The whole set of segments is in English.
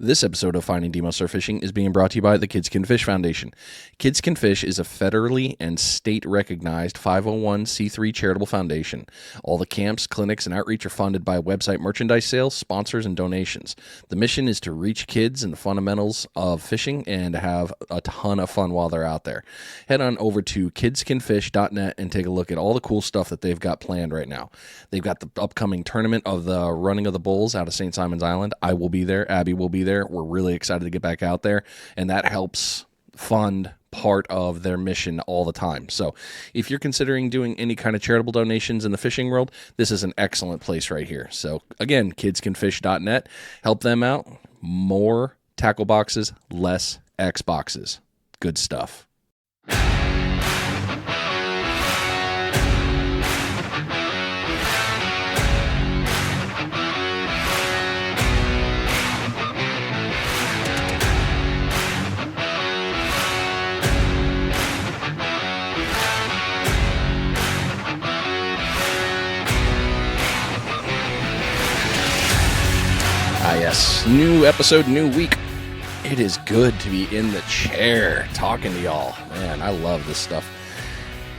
This episode of Finding Demo Surf Fishing is being brought to you by the Kids Can Fish Foundation. Kids Can Fish is a federally and state-recognized 501c3 charitable foundation. All the camps, clinics, and outreach are funded by website merchandise sales, sponsors, and donations. The mission is to reach kids in the fundamentals of fishing and have a ton of fun while they're out there. Head on over to kidscanfish.net and take a look at all the cool stuff that they've got planned right now. They've got the upcoming tournament of the Running of the Bulls out of St. Simon's Island. I will be there. Abby will be there. We're really excited to get back out there, and that helps fund part of their mission all the time. So if you're considering doing any kind of charitable donations in the fishing world, this is an excellent place right here. So again, kidscanfish.net, help them out. More tackle boxes, less X boxes. Good stuff. Yes, new episode, new week. It is good to be in the chair talking to y'all. Man, I love this stuff.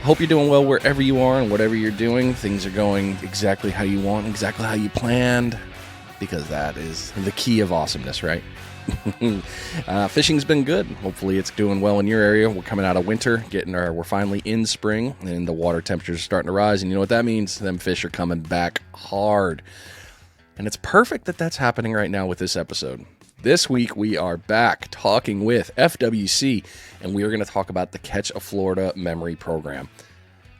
Hope you're doing well wherever you are and whatever you're doing. Things are going exactly how you want, exactly how you planned, because that is the key of awesomeness, right? Fishing's been good. Hopefully it's doing well in your area. We're coming out of winter, we're finally in spring, and the water temperatures are starting to rise. And you know what that means? Them fish are coming back hard. And it's perfect that that's happening right now with this episode. This week, we are back talking with FWC, and we are going to talk about the Catch a Florida Memory Program.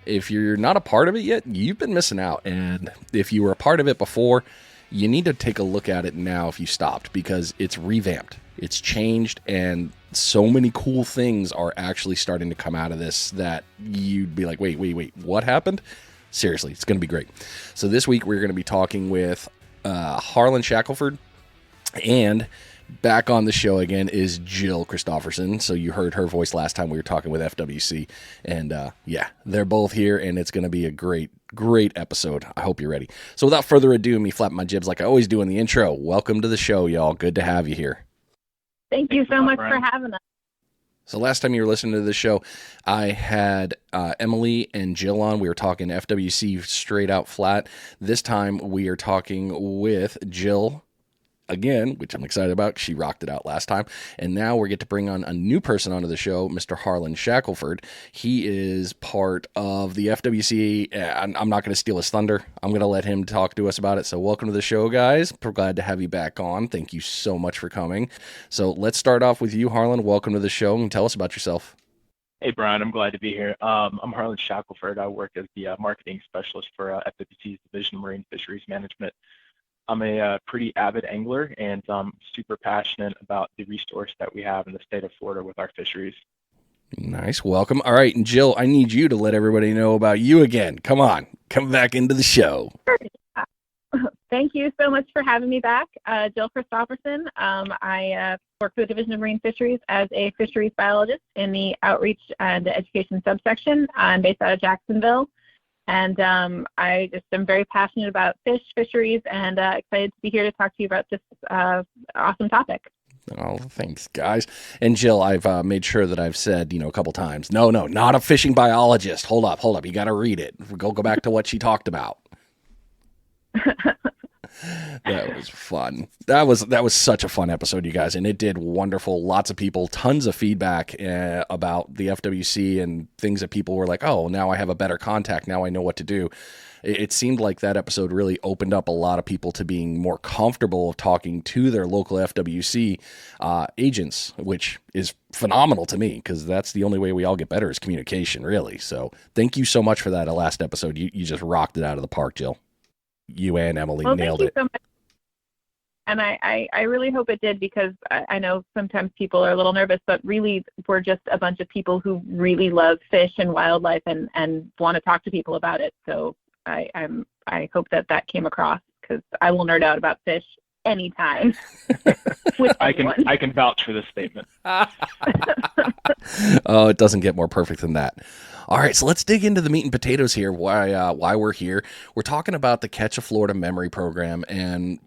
If you're not a part of it yet, you've been missing out. And if you were a part of it before, you need to take a look at it now if you stopped, because it's revamped. It's changed, and so many cool things are actually starting to come out of this that you'd be like, wait, what happened? Seriously, it's going to be great. So this week, we're going to be talking with Harlen Shackelford, and back on the show again is Jill Christopherson. So you heard her voice last time we were talking with FWC, and they're both here, and it's going to be a great episode. I hope you're ready. So without further ado, me flapping my jibs like I always do in the intro. Welcome to the show, y'all. Good to have you here. Thank you so much for having us. So last time you were listening to the show, I had Emily and Jill on. We were talking FWC straight out flat. This time we are talking with Jill again, which I'm excited about. She rocked it out last time. And now we get to bring on a new person onto the show, Mr. Harlen Shackelford. He is part of the FWC. I'm not going to steal his thunder. I'm going to let him talk to us about it. So welcome to the show, guys. We're glad to have you back on. Thank you so much for coming. So let's start off with you, Harlen. Welcome to the show, and tell us about yourself. Hey, Brian. I'm glad to be here. I'm Harlen Shackelford. I work as the marketing specialist for FWC's Division of Marine Fisheries Management. I'm a pretty avid angler, and I'm super passionate about the resource that we have in the state of Florida with our fisheries. Nice. Welcome. All right. And Jill, I need you to let everybody know about you again. Come on. Come back into the show. Thank you so much for having me back. Jill Christopherson. I work for the Division of Marine Fisheries as a fisheries biologist in the outreach and education subsection. I'm based out of Jacksonville. And I just am very passionate about fisheries, and excited to be here to talk to you about this awesome topic. Oh, thanks, guys. And Jill, I've made sure that I've said, a couple times, no, not a fishing biologist. Hold up. You got to read it. Go back to what she talked about. That was fun. That was such a fun episode, you guys, and it did wonderful. Lots of people, tons of feedback about the FWC and things that people were like, oh, now I have a better contact. Now I know what to do. It seemed like that episode really opened up a lot of people to being more comfortable talking to their local FWC agents, which is phenomenal to me, because that's the only way we all get better is communication, really. So thank you so much for that last episode. You just rocked it out of the park, Jill. You and Emily nailed it. Thank you so much. And I really hope it did, because I know sometimes people are a little nervous, but really we're just a bunch of people who really love fish and wildlife and want to talk to people about it. So I hope that came across, because I will nerd out about fish anytime. I can vouch for this statement. Oh, it doesn't get more perfect than that. All right, so let's dig into the meat and potatoes here. Why we're here? We're talking about the Catch a Florida Memory Program, and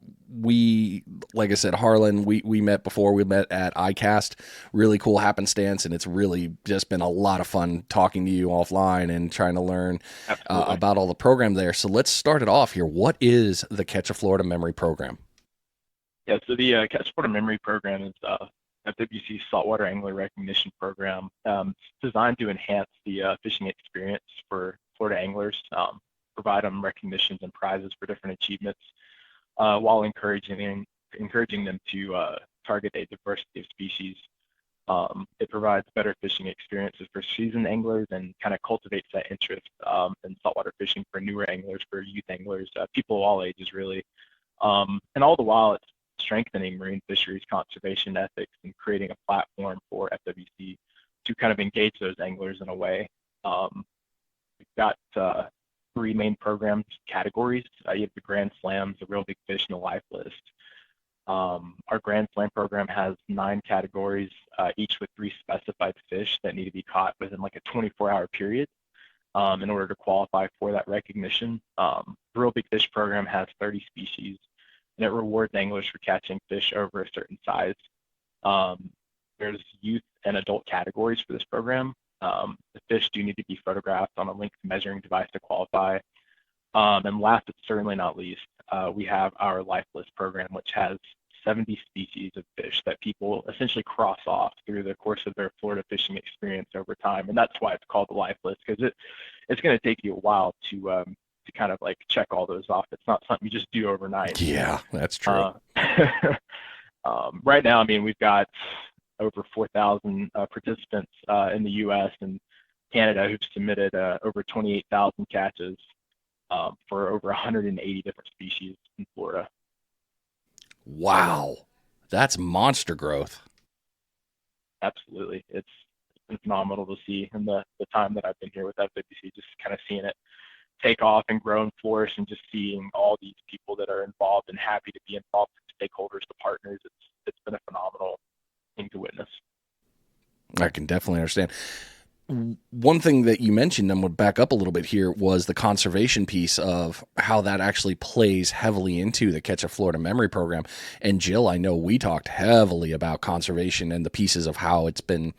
like I said, Harlan, we met before. We met at ICAST. Really cool happenstance, and it's really just been a lot of fun talking to you offline and trying to learn about all the program there. So let's start it off here. What is the Catch a Florida Memory Program? Yeah, so the Catch a Florida Memory Program is FWC's saltwater angler recognition program. It's designed to enhance the fishing experience for Florida anglers, provide them recognitions and prizes for different achievements, while encouraging them to target a diversity of species. It provides better fishing experiences for seasoned anglers and kind of cultivates that interest in saltwater fishing for newer anglers, for youth anglers, people of all ages, really. And all the while, it's strengthening marine fisheries conservation ethics and creating a platform for FWC to kind of engage those anglers in a way. We've got three main programs categories. You have the Grand Slams, the Real Big Fish, and the Life List. Our Grand Slam program has 9 categories, each with 3 specified fish that need to be caught within like a 24-hour period in order to qualify for that recognition. The Real Big Fish program has 30 species, and it rewards anglers for catching fish over a certain size. There's youth and adult categories for this program. The fish do need to be photographed on a length measuring device to qualify. And last but certainly not least, we have our Life List program, which has 70 species of fish that people essentially cross off through the course of their Florida fishing experience over time. And that's why it's called the Life List, because it's going to take you a while to kind of like check all those off. It's not something you just do overnight. Yeah, that's true. Right now, I mean, we've got over 4,000 participants in the U.S. and Canada who've submitted over 28,000 catches for over 180 different species in Florida. Wow, that's monster growth. Absolutely. It's been phenomenal to see in the time that I've been here with FWC, just kind of seeing it take off and grow and flourish, and just seeing all these people that are involved and happy to be involved, stakeholders, the partners. It's been a phenomenal thing to witness. I can definitely understand. One thing that you mentioned, and would back up a little bit here, was the conservation piece of how that actually plays heavily into the Catch a Florida Memory Program. And Jill, I know we talked heavily about conservation and the pieces of how it's been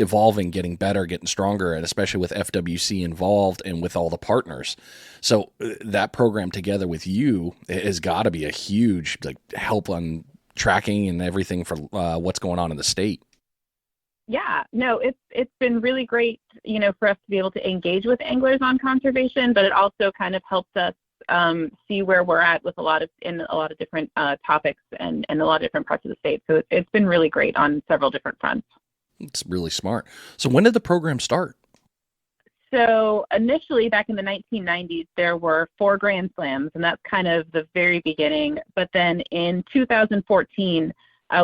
evolving, getting better, getting stronger, and especially with FWC involved and with all the partners. So that program together with you has got to be a huge help on tracking and everything for what's going on in the state. Yeah, no, it's been really great, for us to be able to engage with anglers on conservation, but it also kind of helps us see where we're at with a lot of different topics and a lot of different parts of the state. So it's been really great on several different fronts. It's really smart. So when did the program start? So initially, back in the 1990s, there were 4 Grand Slams, and that's kind of the very beginning. But then in 2014,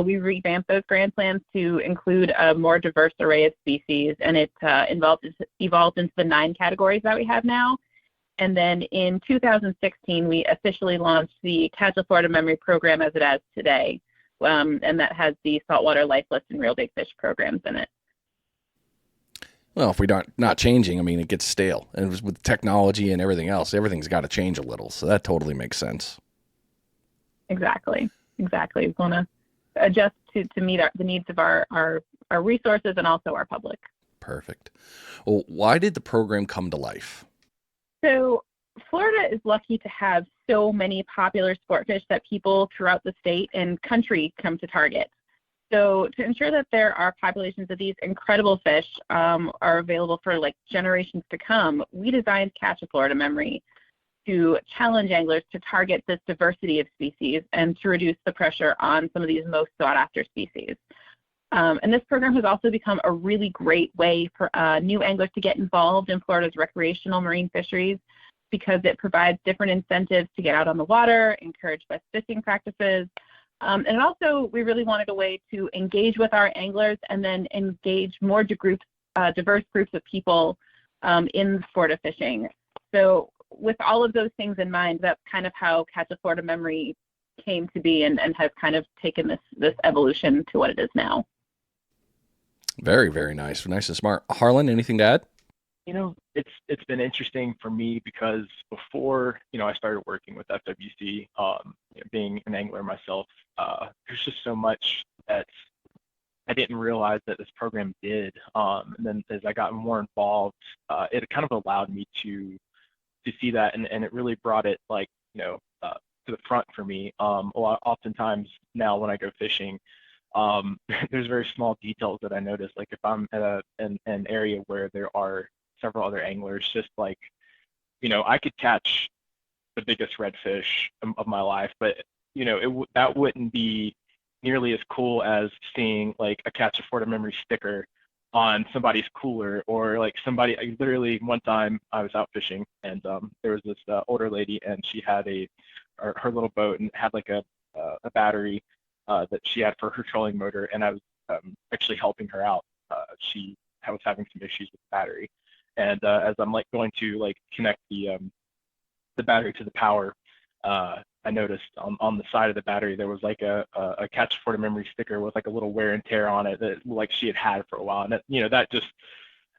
we revamped those Grand Slams to include a more diverse array of species, and it evolved into the 9 categories that we have now. And then in 2016, we officially launched the Catch a Florida Memory Program as it is today, and that has the Saltwater, Life List, and Real Big Fish programs in it. Well, if we're not changing, I mean, it gets stale. And with technology and everything else, everything's got to change a little. So that totally makes sense. Exactly. We want to adjust to meet the needs of our resources and also our public. Perfect. Well, why did the program come to life? So Florida is lucky to have so many popular sport fish that people throughout the state and country come to target. So to ensure that there are populations of these incredible fish are available for generations to come, we designed Catch a Florida Memory to challenge anglers to target this diversity of species and to reduce the pressure on some of these most sought-after species. And this program has also become a really great way for new anglers to get involved in Florida's recreational marine fisheries, because it provides different incentives to get out on the water, encourage best fishing practices, and also we really wanted a way to engage with our anglers and then engage more diverse groups of people in Florida fishing. So with all of those things in mind, that's kind of how Catch a Florida Memory came to be and has kind of taken this evolution to what it is now. Very, very nice. Nice and smart. Harlan, anything to add? It's been interesting for me because before, I started working with FWC, being an angler myself, there's just so much that I didn't realize that this program did. And then as I got more involved, it kind of allowed me to see that, and it really brought it to the front for me. Oftentimes now when I go fishing, there's very small details that I notice. Like if I'm at an area where there are several other anglers, just like, I could catch the biggest redfish of my life, but that wouldn't be nearly as cool as seeing like a catch a Florida memory sticker on somebody's cooler, or like somebody. Literally one time I was out fishing, and there was this older lady, and she had her little boat, and had like a battery that she had for her trolling motor, and I was actually helping her out. She was having some issues with the battery, and as I'm like going to like connect the battery to the power, I noticed on the side of the battery there was like a catch Florida memory sticker with like a little wear and tear on it that like she had for a while, and that just,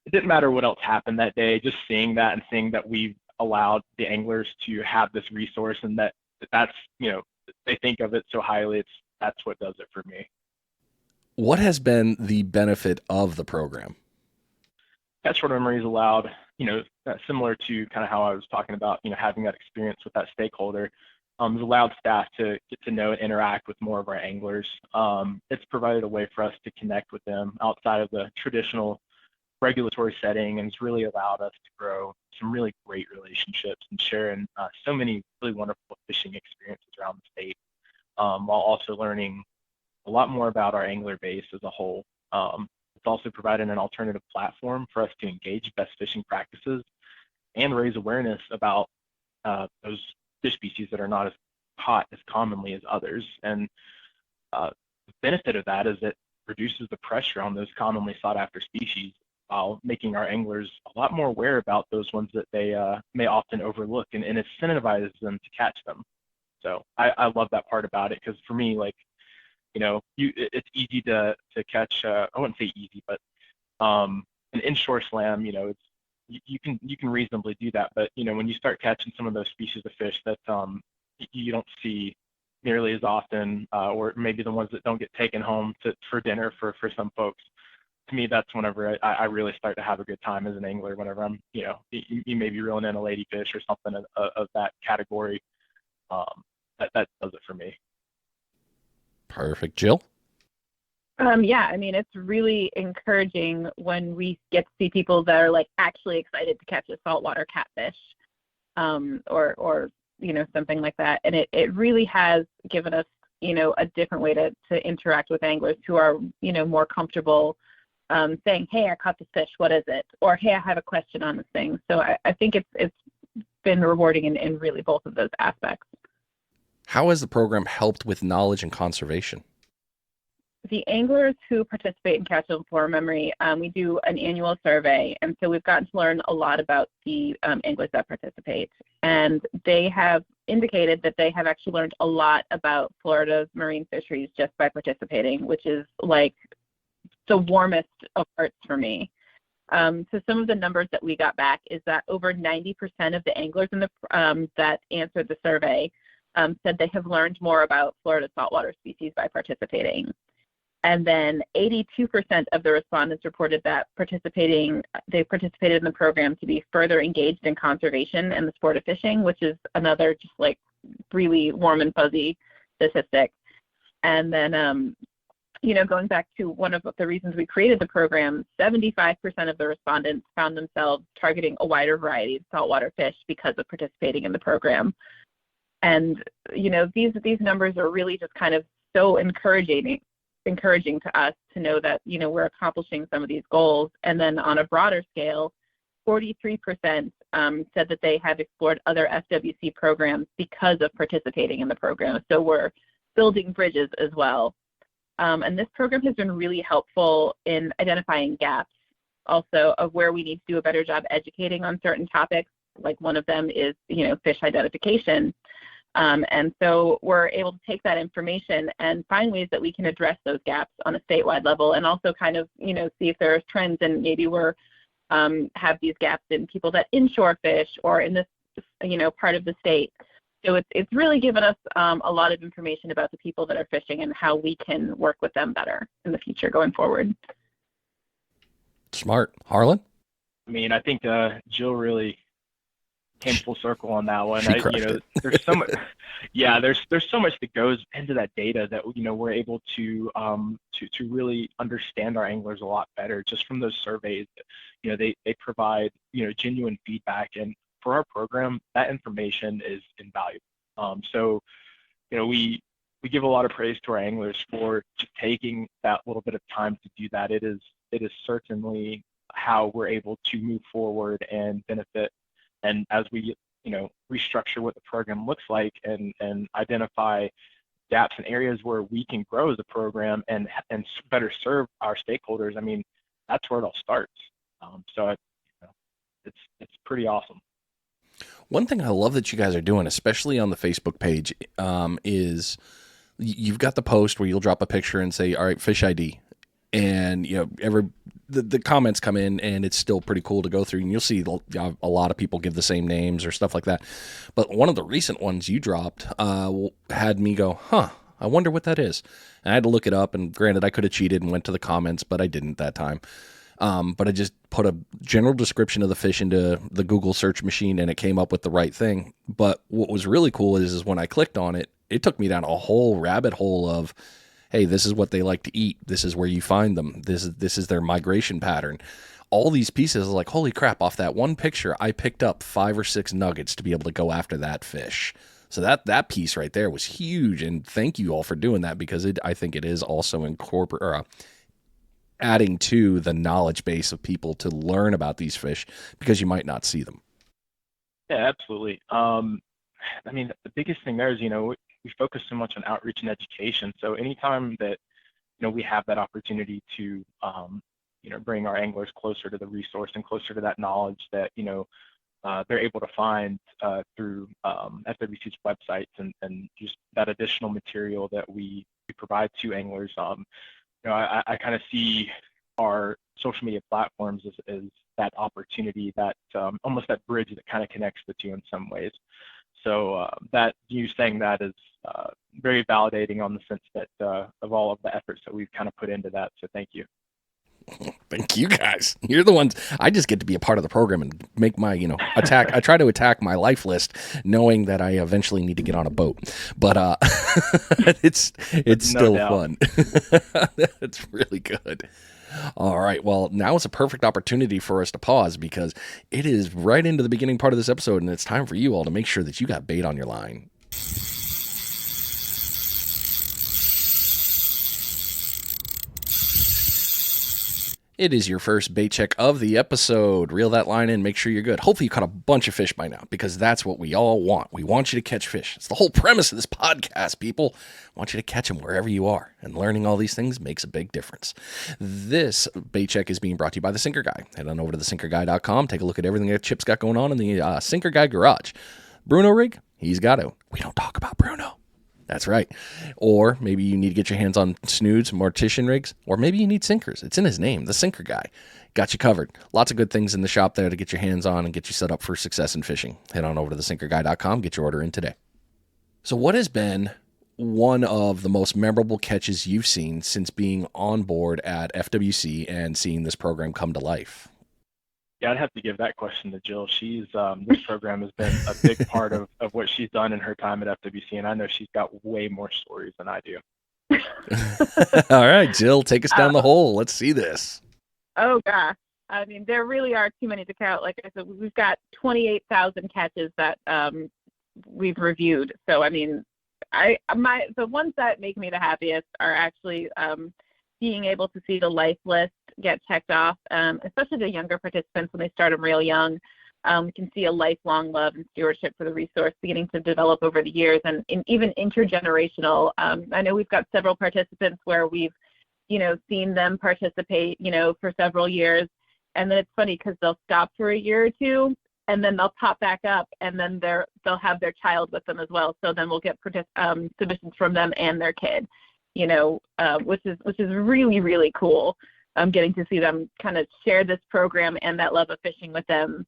it didn't matter what else happened that day. Just seeing that and seeing that we've allowed the anglers to have this resource, and that's they think of it so highly. That's what does it for me. What has been the benefit of the program? Catch Florida memory is allowed, similar to kind of how I was talking about, having that experience with that stakeholder. It's allowed staff to get to know and interact with more of our anglers. It's provided a way for us to connect with them outside of the traditional regulatory setting, and it's really allowed us to grow some really great relationships and sharing so many really wonderful fishing experiences around the state, while also learning a lot more about our angler base as a whole. It's also provided an alternative platform for us to engage best fishing practices and raise awareness about those fish species that are not as caught as commonly as others. And the benefit of that is it reduces the pressure on those commonly sought after species, while making our anglers a lot more aware about those ones that they may often overlook, and it incentivizes them to catch them. So I love that part about it, because for me, like, it's easy to catch, I wouldn't say easy, but an inshore slam, it's, you can reasonably do that. But, when you start catching some of those species of fish that you don't see nearly as often, or maybe the ones that don't get taken home for dinner for some folks, to me, that's whenever I really start to have a good time as an angler, whenever I'm, you may be reeling in a ladyfish or something of that category. That does it for me. Perfect. Jill? Yeah, it's really encouraging when we get to see people that are like actually excited to catch a saltwater catfish, or something like that. And it really has given us, a different way to interact with anglers who are, more comfortable saying, hey, I caught this fish, what is it? Or, hey, I have a question on this thing. So I think it's been rewarding in really both of those aspects. How has the program helped with knowledge and conservation? The anglers who participate in Catch Florida Memory, we do an annual survey, and so we've gotten to learn a lot about the anglers that participate. And they have indicated that they have actually learned a lot about Florida's marine fisheries just by participating, which is like the warmest of hearts for me. So some of the numbers that we got back is that over 90% of the anglers in that answered the survey said they have learned more about Florida saltwater species by participating. And then 82% of the respondents reported that they participated in the program to be further engaged in conservation and the sport of fishing, which is another just like really warm and fuzzy statistic. And then, going back to one of the reasons we created the program, 75% of the respondents found themselves targeting a wider variety of saltwater fish because of participating in the program. And, these numbers are really just kind of so encouraging to us to know that, we're accomplishing some of these goals. And then on a broader scale, 43% said that they have explored other FWC programs because of participating in the program. So we're building bridges as well. And this program has been really helpful in identifying gaps also of where we need to do a better job educating on certain topics. Like one of them is, fish identification. And so we're able to take that information and find ways that we can address those gaps on a statewide level, and also kind of, see if there are trends, and maybe we're have these gaps in people that inshore fish or in this, part of the state. So it's really given us a lot of information about the people that are fishing and how we can work with them better in the future going forward. Smart. Harlan? I mean, I think Jill really came full circle on that one. There's so much, there's so much that goes into that data that we're able to really understand our anglers a lot better just from those surveys. They provide genuine feedback, and for our program, that information is invaluable. So we give a lot of praise to our anglers for just taking that little bit of time to do that. It is certainly how we're able to move forward and benefit. And as we, restructure what the program looks like and identify gaps and areas where we can grow as a program and better serve our stakeholders, I mean, that's where it all starts. So it's pretty awesome. One thing I love that you guys are doing, especially on the Facebook page, is you've got the post where you'll drop a picture and say, all right, fish ID. And, the comments come in, and it's still pretty cool to go through, and you'll see a lot of people give the same names or stuff like that. But one of the recent ones you dropped had me go, I wonder what that is. And I had to look it up, and granted, I could have cheated and went to the comments, but I didn't that time. But I just put a general description of the fish into the Google search machine, and it came up with the right thing. But what was really cool is when I clicked on it, it took me down a whole rabbit hole of, hey, this is what they like to eat. This is where you find them. This is their migration pattern. All these pieces are like, holy crap, off that one picture, I picked up 5 or 6 nuggets to be able to go after that fish. So that piece right there was huge, and thank you all for doing that, because I think it is also adding to the knowledge base of people to learn about these fish, because you might not see them. Yeah, absolutely. I mean, the biggest thing there is, we focus so much on outreach and education. So anytime that, we have that opportunity to, bring our anglers closer to the resource and closer to that knowledge that, they're able to find through FWC's websites and just that additional material that we provide to anglers. I kind of see our social media platforms as that opportunity, that almost that bridge that kind of connects the two in some ways. So that you saying that is very validating on the sense that of all of the efforts that we've kind of put into that. So thank you. Thank you guys. You're the ones. I just get to be a part of the program and make my, attack. I try to attack my life list, knowing that I eventually need to get on a boat. But it's still fun. It's really good. All right. Well, now is a perfect opportunity for us to pause, because it is right into the beginning part of this episode, and it's time for you all to make sure that you got bait on your line. It is your first bait check of the episode. Reel that line in, make sure you're good. Hopefully you caught a bunch of fish by now, because that's what we all want. We want you to catch fish. It's the whole premise of this podcast, people. I want you to catch them wherever you are, and learning all these things makes a big difference. This bait check is being brought to you by The Sinker Guy. Head on over to thesinkerguy.com. Take a look at everything that Chip's got going on in the Sinker Guy garage. Bruno rig, he's got it. We don't talk about Bruno. That's right. Or maybe you need to get your hands on Snoods, Mortician rigs, or maybe you need sinkers. It's in his name, The Sinker Guy. Got you covered. Lots of good things in the shop there to get your hands on and get you set up for success in fishing. Head on over to thesinkerguy.com. Get your order in today. So what has been one of the most memorable catches you've seen since being on board at FWC and seeing this program come to life? Yeah, I'd have to give that question to Jill. She's this program has been a big part of what she's done in her time at FWC, and I know she's got way more stories than I do. All right, Jill, take us down the hole. Let's see this. Oh, gosh. I mean, there really are too many to count. Like I said, we've got 28,000 catches that we've reviewed. So, I mean, the ones that make me the happiest are actually being able to see the life list get checked off, especially the younger participants when they start them real young. We can see a lifelong love and stewardship for the resource beginning to develop over the years, and even intergenerational. I know we've got several participants where we've, seen them participate, for several years, and then it's funny because they'll stop for a year or two, and then they'll pop back up, and then they'll have their child with them as well. So then we'll get submissions from them and their kid, which is really, really cool. getting to see them kind of share this program and that love of fishing with them,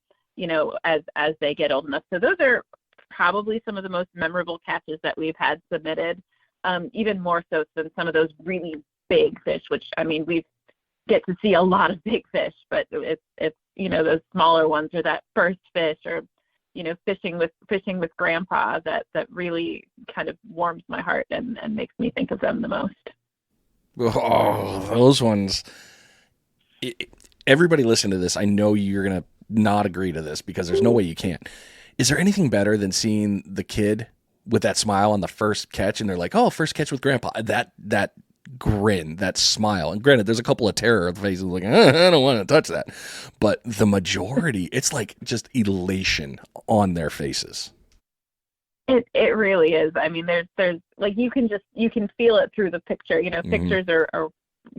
as they get old enough. So those are probably some of the most memorable catches that we've had submitted, even more so than some of those really big fish, which, we get to see a lot of big fish, but it's those smaller ones or that first fish or, fishing with grandpa that really kind of warms my heart and makes me think of them the most. Oh, those ones. Everybody listen to this. I know you're going to not agree to this because there's no way you can't. Is there anything better than seeing the kid with that smile on the first catch and they're like, oh, first catch with grandpa? That grin, that smile. And granted, there's a couple of terror faces like, I don't want to touch that. But the majority, it's like just elation on their faces. It really is. There's like, you can feel it through the picture. Pictures are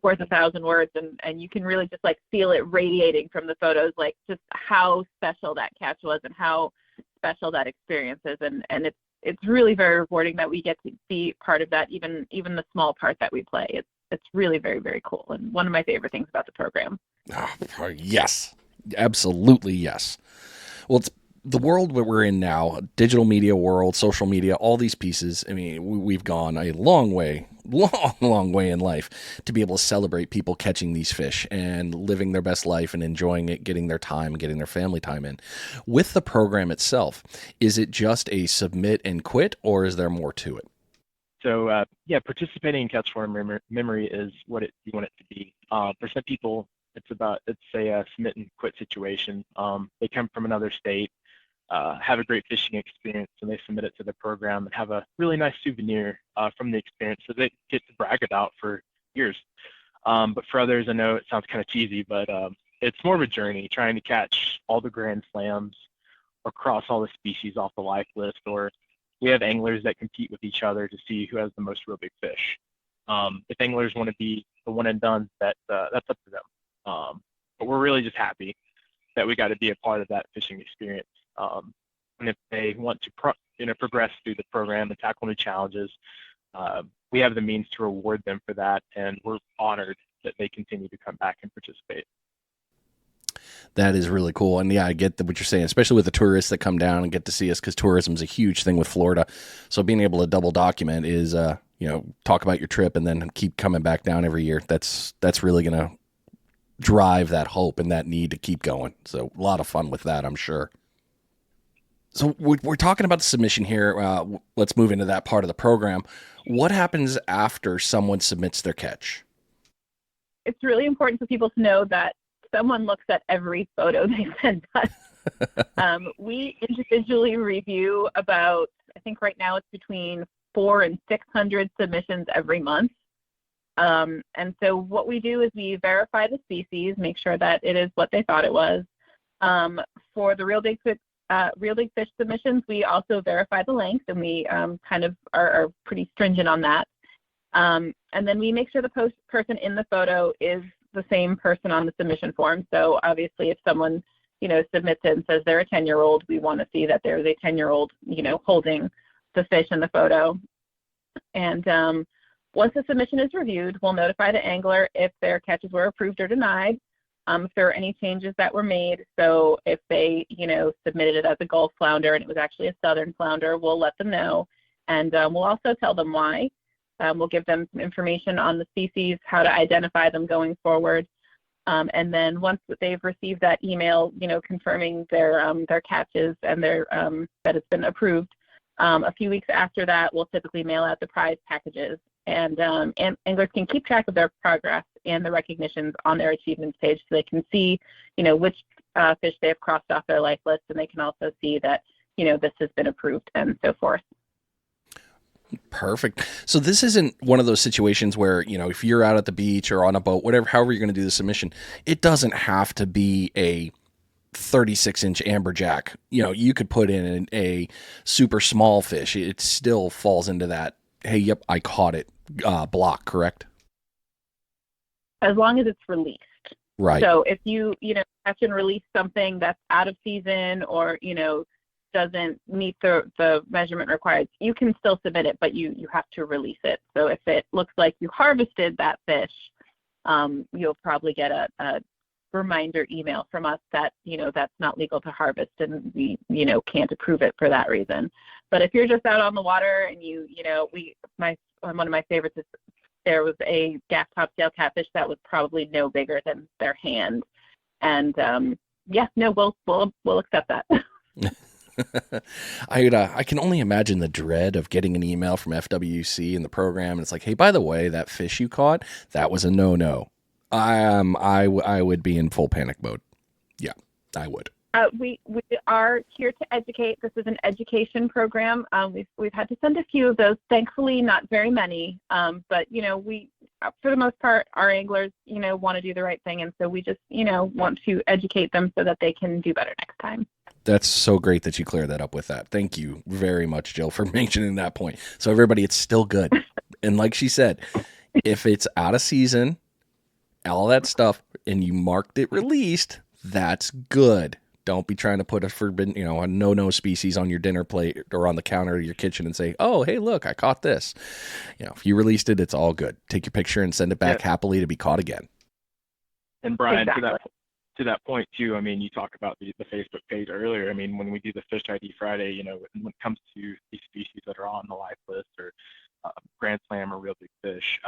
worth 1,000 words, and you can really just like feel it radiating from the photos, like just how special that catch was and how special that experience is. And it's really very rewarding that we get to be part of that, even the small part that we play. It's really very, very cool, and one of my favorite things about the program. Oh, yes, absolutely yes. Well, it's the world that we're in now, digital media world, social media, all these pieces. We've gone a long way in life to be able to celebrate people catching these fish and living their best life and enjoying it, getting their time, getting their family time in. With the program itself, is it just a submit and quit, or is there more to it? So, participating in Catch for Memory is what you want it to be. For some people, it's a submit and quit situation. They come from another state, have a great fishing experience, and they submit it to the program and have a really nice souvenir from the experience that they get to brag about for years. But for others, I know it sounds kind of cheesy, but it's more of a journey, trying to catch all the grand slams or cross all the species off the life list, or we have anglers that compete with each other to see who has the most real big fish. If anglers want to be the one and done, that's up to them. But we're really just happy that we got to be a part of that fishing experience. And if they want to progress through the program and tackle new challenges, we have the means to reward them for that, and we're honored that they continue to come back and participate. That is really cool. And yeah, I get what you're saying, especially with the tourists that come down and get to see us, because tourism is a huge thing with Florida. So being able to double document is, talk about your trip and then keep coming back down every year. That's really going to drive that hope and that need to keep going. So a lot of fun with that, I'm sure. So we're talking about the submission here. Let's move into that part of the program. What happens after someone submits their catch? It's really important for people to know that someone looks at every photo they send us. We individually review about, I think right now it's between 400 and 600 submissions every month. And so what we do is we verify the species, make sure that it is what they thought it was. For the real big fish submissions, we also verify the length, and we kind of are pretty stringent on that. And then we make sure the person in the photo is the same person on the submission form. So obviously if someone, submits it and says they're a 10-year-old, we want to see that there's a 10-year-old, holding the fish in the photo. And once the submission is reviewed, we'll notify the angler if their catches were approved or denied, if there are any changes that were made. So if they, submitted it as a Gulf flounder and it was actually a southern flounder, we'll let them know. And we'll also tell them why. We'll give them some information on the species, how to identify them going forward. And then once they've received that email, confirming their catches and their that it's been approved, a few weeks after that, we'll typically mail out the prize packages. And anglers can keep track of their progress and the recognitions on their achievements page, so they can see, which fish they have crossed off their life list, and they can also see that, this has been approved and so forth. Perfect. So this isn't one of those situations where, if you're out at the beach or on a boat, however you're going to do the submission, it doesn't have to be a 36-inch amberjack. You could put in a super small fish. It still falls into that, hey, yep, I caught it block, correct? As long as it's released. Right. So if you, catch and release something that's out of season or, doesn't meet the measurement required, you can still submit it, but you have to release it. So if it looks like you harvested that fish, you'll probably get a reminder email from us that, that's not legal to harvest and we, can't approve it for that reason. But if you're just out on the water and one of my favorites is there was a gaff topsail catfish that was probably no bigger than their hand. And we'll accept that. I can only imagine the dread of getting an email from FWC in the program. And it's like, hey, by the way, that fish you caught, that was a no-no. I would be in full panic mode. Yeah, I would. We are here to educate. This is an education program. We've had to send a few of those. Thankfully, not very many. But we, for the most part, our anglers, want to do the right thing, and so we just, want to educate them so that they can do better next time. That's so great that you clear that up with that. Thank you very much, Jill, for mentioning that point. So everybody, it's still good. And like she said, if it's out of season, all that stuff, and you marked it released, that's good. Don't be trying to put a forbidden, a no-no species on your dinner plate or on the counter of your kitchen and say, oh, hey, look, I caught this. If you released it, it's all good. Take your picture and send it back happily to be caught again. And Brian, exactly. to that point too, you talk about the Facebook page earlier. When we do the Fish ID Friday, when it comes to these species that are on the live list or Grand Slam or real big fish,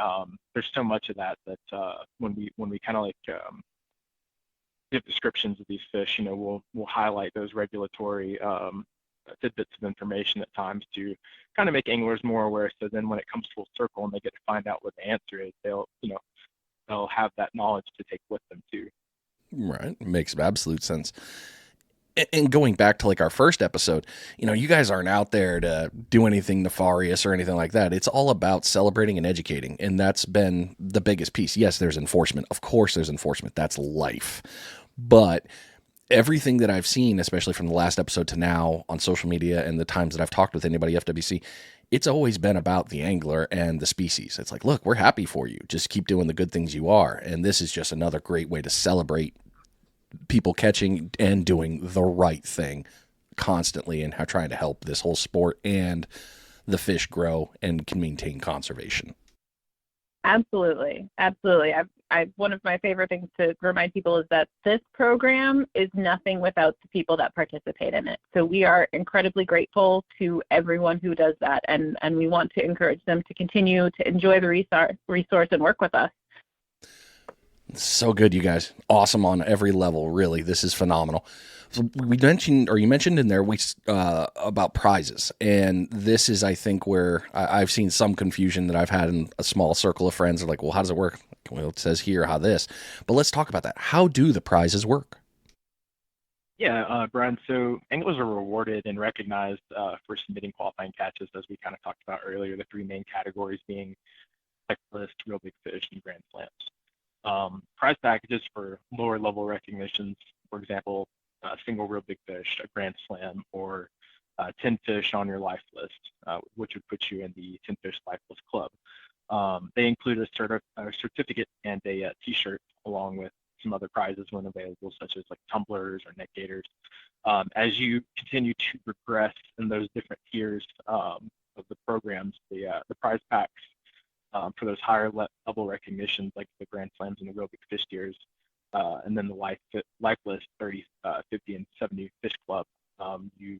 there's so much of that when we kind of give descriptions of these fish, we'll highlight those regulatory tidbits of information at times to kind of make anglers more aware. So then when it comes full circle and they get to find out what the answer is, they'll have that knowledge to take with them too. Right. Makes absolute sense. And going back to our first episode, you guys aren't out there to do anything nefarious or anything like that. It's all about celebrating and educating. And that's been the biggest piece. Yes, there's enforcement. Of course, there's enforcement. That's life. But everything that I've seen, especially from the last episode to now on social media and the times that I've talked with anybody FWC, it's always been about the angler and the species. It's like, look, we're happy for you. Just keep doing the good things you are. And this is just another great way to celebrate people catching and doing the right thing constantly and trying to help this whole sport and the fish grow and can maintain conservation. Absolutely. One of my favorite things to remind people is that this program is nothing without the people that participate in it. So we are incredibly grateful to everyone who does that, and we want to encourage them to continue to enjoy the resource and work with us. So good, you guys. Awesome on every level, really. This is phenomenal. So you mentioned in there about prizes, and this is, I think, where I've seen some confusion that I've had in a small circle of friends. Are like, well, how does it work? Well, it says here how this, but let's talk about that. How do the prizes work? Yeah, Brian, so anglers are rewarded and recognized for submitting qualifying catches, as we kind of talked about earlier, the three main categories being checklist, real big fish, and grand slams. Prize packages for lower level recognitions, for example, a single real big fish, a grand slam, or 10 fish on your life list, which would put you in the 10 fish life list club. They include a certificate and a t-shirt along with some other prizes when available, such as tumblers or net gaiters. As you continue to progress in those different tiers of the programs, the prize packs for those higher level recognitions, like the grand slams and the real big fish tiers, and then the life list 30, 50, and 70 fish club. You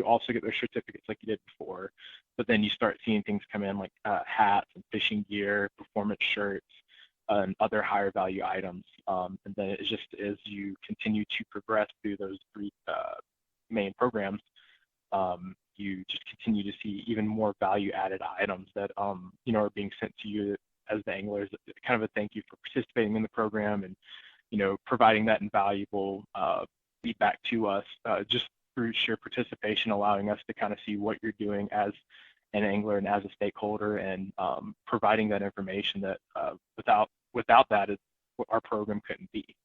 also get those certificates like you did before, but then you start seeing things come in like hats and fishing gear, performance shirts, and other higher value items. And then it's just as you continue to progress through those three main programs, you just continue to see even more value added items that are being sent to you as the anglers, kind of a thank you for participating in the program and providing that invaluable feedback to us, just through sheer participation, allowing us to kind of see what you're doing as an angler and as a stakeholder, and providing that information that without that, our program couldn't be.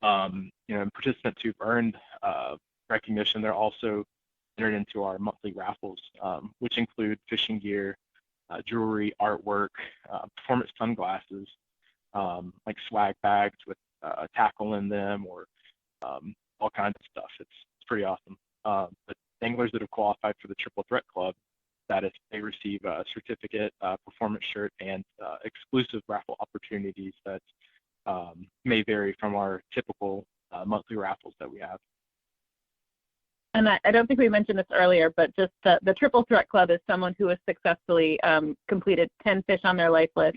And participants who've earned recognition, they're also entered into our monthly raffles, which include fishing gear, jewelry, artwork, performance sunglasses, like swag bags with a tackle in them, or all kinds of stuff. It's pretty awesome. But anglers that have qualified for the Triple Threat Club status, they receive a certificate, performance shirt, and exclusive raffle opportunities that may vary from our typical monthly raffles that we have. And I don't think we mentioned this earlier, but just the Triple Threat Club is someone who has successfully completed 10 fish on their life list,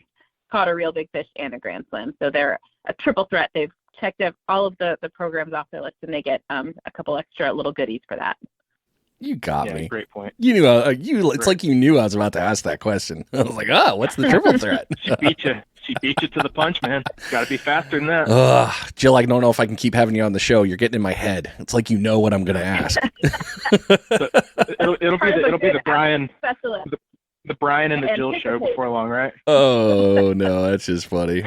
caught a real big fish, and a grand slam. So they're a triple threat. They've checked all of the programs off their list, and they get a couple extra little goodies for that. You got me. Great point. You knew it's like you knew I was about to ask that question. I was like, what's the triple threat? She beat you to the punch, man. Got to be faster than that. Jill, I don't know if I can keep having you on the show. You're getting in my head. It's like you know what I'm going to ask. It'll be the Brian. The Brian and the Jill show before long, right? Oh, no, that's just funny.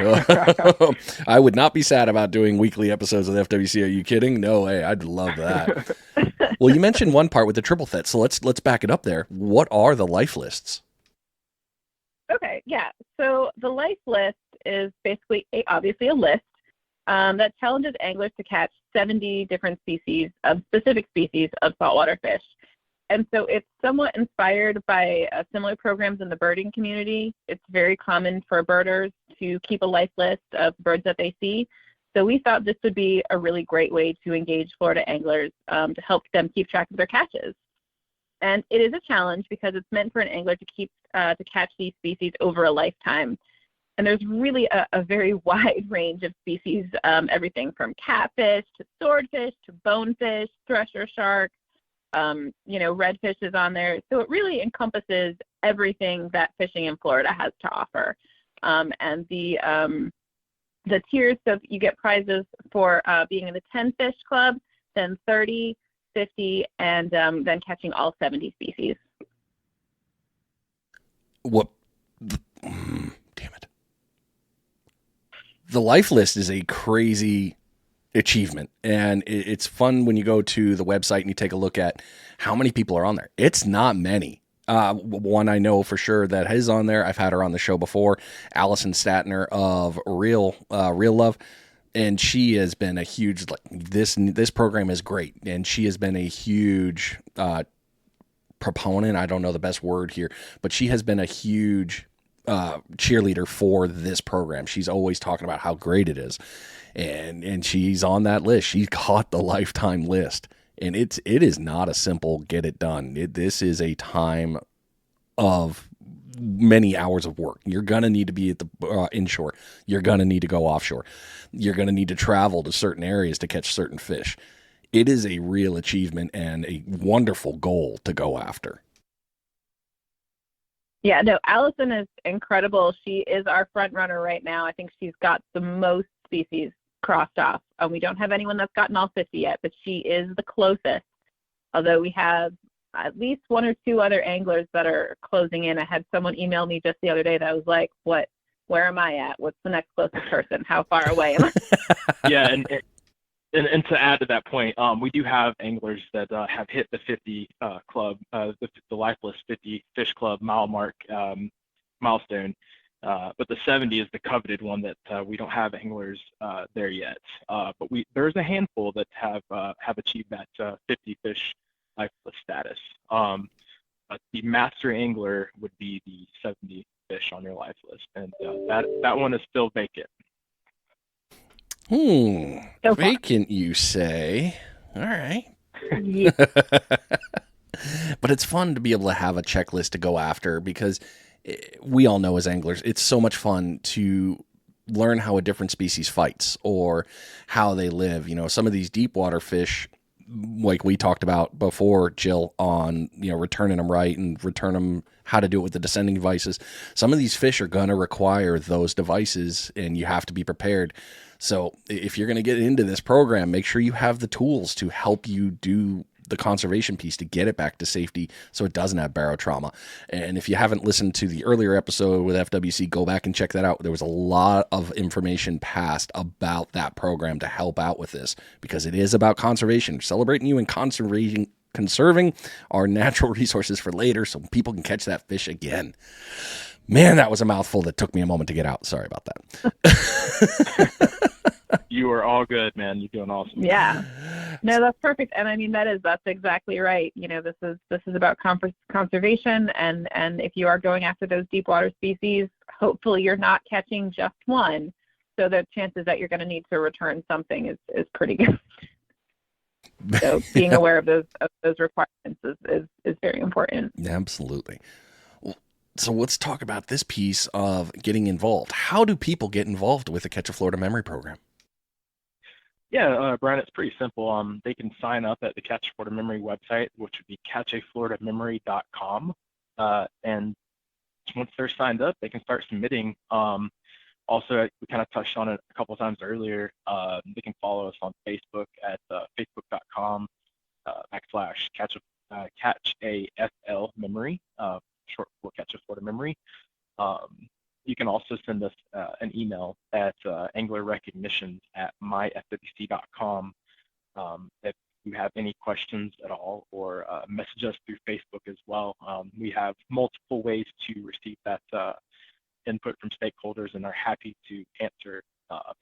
I would not be sad about doing weekly episodes of the FWC. Are you kidding? No way. I'd love that. Well, you mentioned one part with the triple threat, so let's back it up there. What are the life lists? Okay, yeah. So the life list is basically obviously a list that challenges anglers to catch 70 different specific species of saltwater fish. And so it's somewhat inspired by similar programs in the birding community. It's very common for birders to keep a life list of birds that they see. So we thought this would be a really great way to engage Florida anglers to help them keep track of their catches. And it is a challenge because it's meant for an angler to catch these species over a lifetime. And there's really a very wide range of species, everything from catfish to swordfish to bonefish, thresher shark. Redfish is on there. So it really encompasses everything that fishing in Florida has to offer. And the tiers, so you get prizes for being in the 10 fish club, then 30, 50, and then catching all 70 species. What? Damn it. The life list is a crazy achievement, and it's fun when you go to the website and you take a look at how many people are on there. It's not many. One I know for sure that is on there, I've had her on the show before, Allison Statner of Real Love, and she has been a huge, this program is great, and she has been a huge proponent, I don't know the best word here, but she has been a huge cheerleader for this program. She's always talking about how great it is. And she's on that list. She caught the lifetime list, and it is not a simple get it done. This is a time of many hours of work. You're gonna need to be at the inshore. You're gonna need to go offshore. You're gonna need to travel to certain areas to catch certain fish. It is a real achievement and a wonderful goal to go after. Yeah, no, Allison is incredible. She is our front runner right now. I think she's got the most species crossed off. We don't have anyone that's gotten all 50 yet, but she is the closest. Although we have at least one or two other anglers that are closing in. I had someone email me just the other day that was like, where am I at? What's the next closest person? How far away am I? Yeah, and to add to that point, we do have anglers that have hit the 50 club, the life list 50 fish club milestone. But the 70 is the coveted one that we don't have anglers there yet. But there's a handful that have achieved that 50 fish life list status. But the master angler would be the 70 fish on your life list, and that one is still vacant. So Vacant, you say? All right. Yeah. But it's fun to be able to have a checklist to go after, because we all know as anglers, it's so much fun to learn how a different species fights or how they live. Some of these deep water fish, like we talked about before, Jill, on, returning them right and return them, how to do it with the descending devices. Some of these fish are going to require those devices, and you have to be prepared. So if you're going to get into this program, make sure you have the tools to help you do the conservation piece to get it back to safety so it doesn't have barotrauma. And if you haven't listened to the earlier episode with FWC, go back and check that out. There was a lot of information passed about that program to help out with this, because it is about conservation, celebrating you and conserving our natural resources for later so people can catch that fish again. Man, that was a mouthful that took me a moment to get out. Sorry about that. You are all good, man. You're doing awesome. Yeah. No, that's perfect. And I mean, that's exactly right. You know, this is about conservation. And if you are going after those deep water species, hopefully you're not catching just one. So the chances that you're going to need to return something is pretty good. So being aware of those requirements is very important. Absolutely. So let's talk about this piece of getting involved. How do people get involved with the Catch a Florida Memory Program? Yeah, Brian, it's pretty simple. They can sign up at the Catch a Florida Memory website, which would be catchafloridamemory.com. And once they're signed up, they can start submitting. Also, we kind of touched on it a couple of times earlier. They can follow us on Facebook at facebook.com /catch-a-FL memory, short for Catch a Florida Memory. You can also send us an email at anglerrecognitions@myfwc.com if you have any questions at all, or message us through Facebook as well. We have multiple ways to receive that input from stakeholders and are happy to answer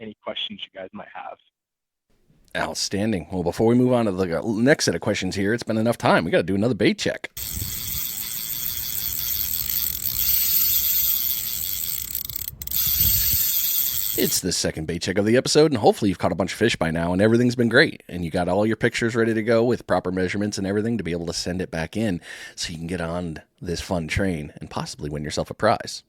any questions you guys might have. Outstanding. Well, before we move on to the next set of questions here, it's been enough time. We got to do another bait check. It's the second bait check of the episode, and hopefully you've caught a bunch of fish by now, and everything's been great. And you got all your pictures ready to go with proper measurements and everything to be able to send it back in so you can get on this fun train and possibly win yourself a prize.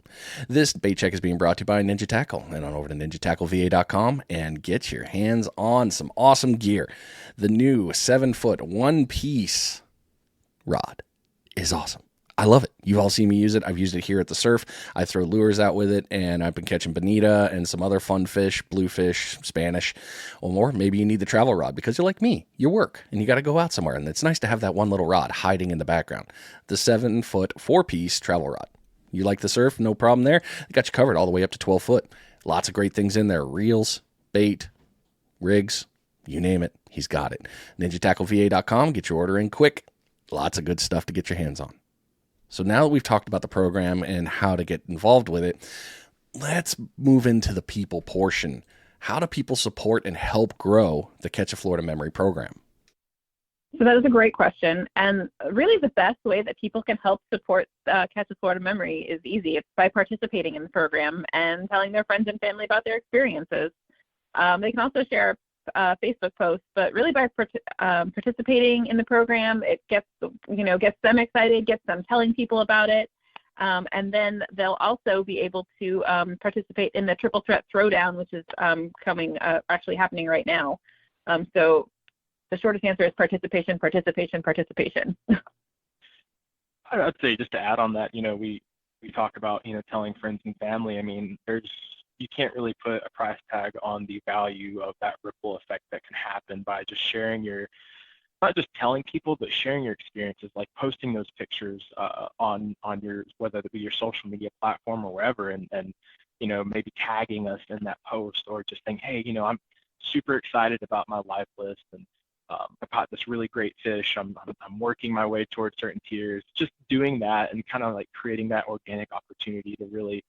This bait check is being brought to you by Ninja Tackle. Head on over to ninjatackleva.com and get your hands on some awesome gear. The new 7-foot one-piece rod is awesome. I love it. You've all seen me use it. I've used it here at the surf. I throw lures out with it, and I've been catching bonita and some other fun fish, bluefish, Spanish, or maybe you need the travel rod because you're like me. You work, and you got to go out somewhere, and it's nice to have that one little rod hiding in the background. The 7-foot 4-piece travel rod. You like the surf? No problem there. They got you covered all the way up to 12 foot. Lots of great things in there. Reels, bait, rigs, you name it. He's got it. NinjaTackleVA.com. Get your order in quick. Lots of good stuff to get your hands on. So now that we've talked about the program and how to get involved with it, let's move into the people portion. How do people support and help grow the Catch a Florida Memory Program? So that is a great question. And really the best way that people can help support Catch a Florida Memory is easy. It's by participating in the program and telling their friends and family about their experiences. They can also share Facebook posts, but really by participating in the program, it gets them excited, gets them telling people about it, and then they'll also be able to participate in the Triple Threat Throwdown, which is actually happening right now. So the shortest answer is participation, participation, participation. I'd say just to add on that, we talk about telling friends and family. I mean, you can't really put a price tag on the value of that ripple effect that can happen by just sharing not just telling people, but sharing your experiences, like posting those pictures on your, whether it be your social media platform or wherever, and maybe tagging us in that post, or just saying, hey, I'm super excited about my live list, and I caught this really great fish. I'm working my way towards certain tiers. Just doing that and kind of like creating that organic opportunity to really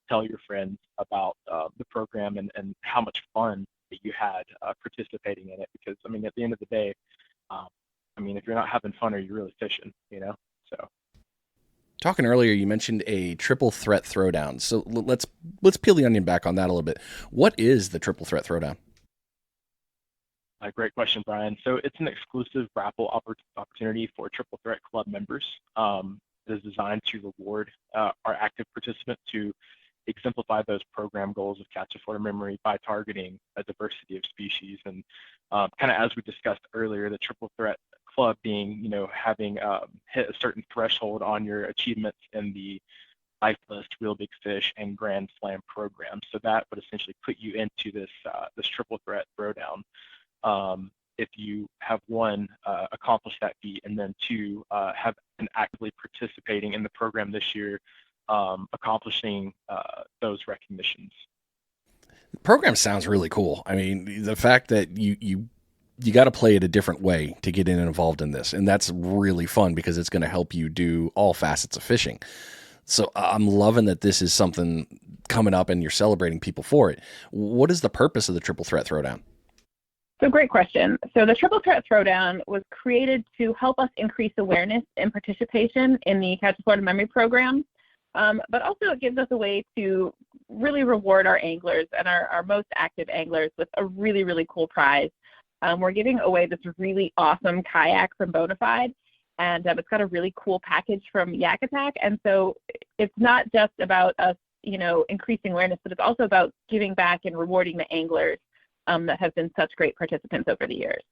tell your friends about the program and how much fun that you had participating in it. Because, I mean, at the end of the day, if you're not having fun, are you really fishing, So. Talking earlier, you mentioned a Triple Threat Throwdown. So let's peel the onion back on that a little bit. What is the Triple Threat Throwdown? Great question, Brian. So it's an exclusive raffle opportunity for Triple Threat Club members. It is designed to reward our active participants to exemplify those program goals of Catch a Florida Memory by targeting a diversity of species. And kind of as we discussed earlier, the Triple Threat Club being, having hit a certain threshold on your achievements in the Life List, Real Big Fish, and Grand Slam program. So that would essentially put you into this Triple Threat Throwdown. If you have one, accomplish that feat, and then two, have been actively participating in the program this year, accomplishing those recognitions. The program sounds really cool. I mean, the fact that you got to play it a different way to get in and involved in this, and that's really fun because it's going to help you do all facets of fishing. So I'm loving that this is something coming up and you're celebrating people for it. What is the purpose of the Triple Threat Throwdown? So great question. So the Triple Threat Throwdown was created to help us increase awareness and participation in the Catch a Florida Memory Program, but also it gives us a way to really reward our anglers and our most active anglers with a really, really cool prize. We're giving away this really awesome kayak from Bonafide, and it's got a really cool package from Yak Attack. And so it's not just about us, increasing awareness, but it's also about giving back and rewarding the anglers that have been such great participants over the years.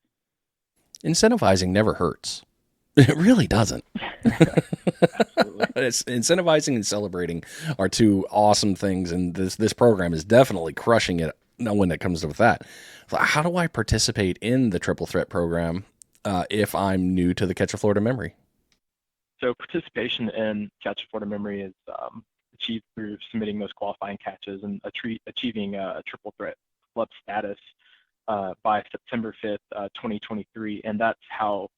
Incentivizing never hurts. It really doesn't. It's incentivizing and celebrating are two awesome things, and this program is definitely crushing it when it comes to that. So how do I participate in the Triple Threat program if I'm new to the Catch a Florida Memory? So participation in Catch a Florida Memory is achieved through submitting those qualifying catches and achieving a Triple Threat Club status by September 5th, 2023, and that's how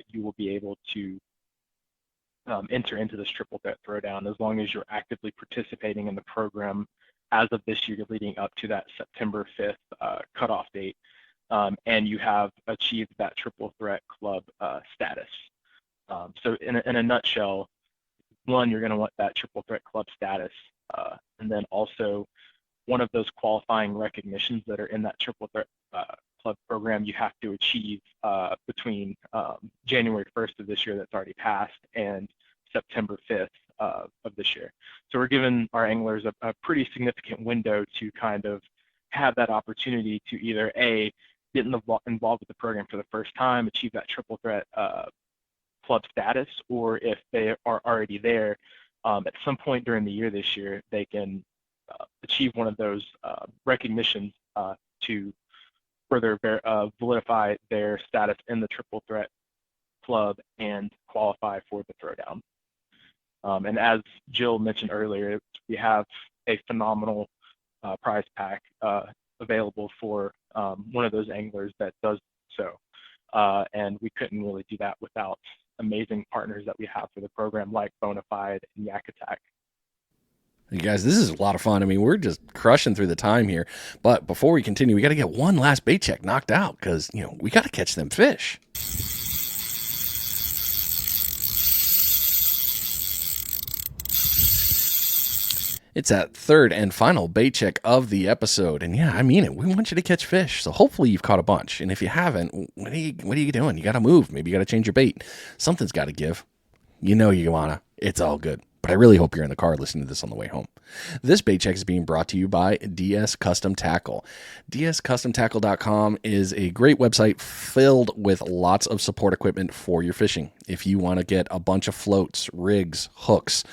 you will be able to enter into this Triple Threat Throwdown, as long as you're actively participating in the program as of this year leading up to that September 5th cutoff date, and you have achieved that Triple Threat Club status. So in a nutshell, one, you're going to want that Triple Threat Club status, and then also one of those qualifying recognitions that are in that Triple Threat Club program you have to achieve between January 1st of this year that's already passed and September 5th of this year. So we're giving our anglers a pretty significant window to kind of have that opportunity to either A, get involved with the program for the first time, achieve that Triple Threat Club status, or if they are already there, at some point during the year this year, they can achieve one of those recognitions to further validify their status in the Triple Threat Club and qualify for the Throwdown. And as Jill mentioned earlier, we have a phenomenal prize pack available for one of those anglers that does so. And we couldn't really do that without amazing partners that we have for the program, like Bonafide and Yak Attack. You guys, this is a lot of fun. I mean, we're just crushing through the time here. But before we continue, we got to get one last bait check knocked out because, we got to catch them fish. It's that third and final bait check of the episode. And yeah, I mean it. We want you to catch fish. So hopefully you've caught a bunch. And if you haven't, what are you doing? You got to move. Maybe you got to change your bait. Something's got to give. You want to. It's all good. But I really hope you're in the car listening to this on the way home. This bait check is being brought to you by DS Custom Tackle. DSCustomTackle.com is a great website filled with lots of support equipment for your fishing. If you want to get a bunch of floats, rigs, hooks,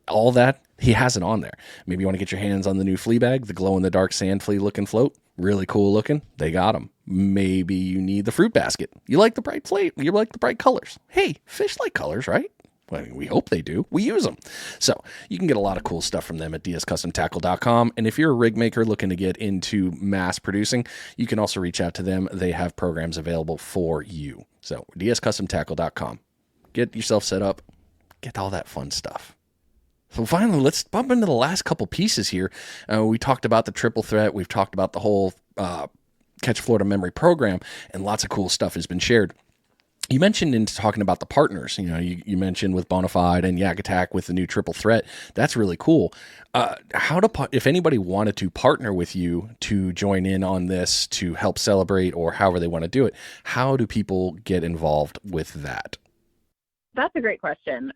all that, he has it on there. Maybe you want to get your hands on the new flea bag, the glow-in-the-dark sand flea looking float. Really cool looking. They got them. Maybe you need the fruit basket. You like the bright flake. You like the bright colors. Hey, fish like colors, right? Well, we hope they do. We use them. So you can get a lot of cool stuff from them at dscustomtackle.com. And if you're a rig maker looking to get into mass producing, you can also reach out to them. They have programs available for you. So dscustomtackle.com. Get yourself set up. Get all that fun stuff. So finally, let's bump into the last couple pieces here. We talked about the Triple Threat. We've talked about the whole Catch Florida Memory program, and lots of cool stuff has been shared. You mentioned in talking about the partners, you mentioned with Bonafide and Yak Attack with the new Triple Threat. That's really cool. If anybody wanted to partner with you to join in on this to help celebrate or however they want to do it, how do people get involved with that? That's a great question.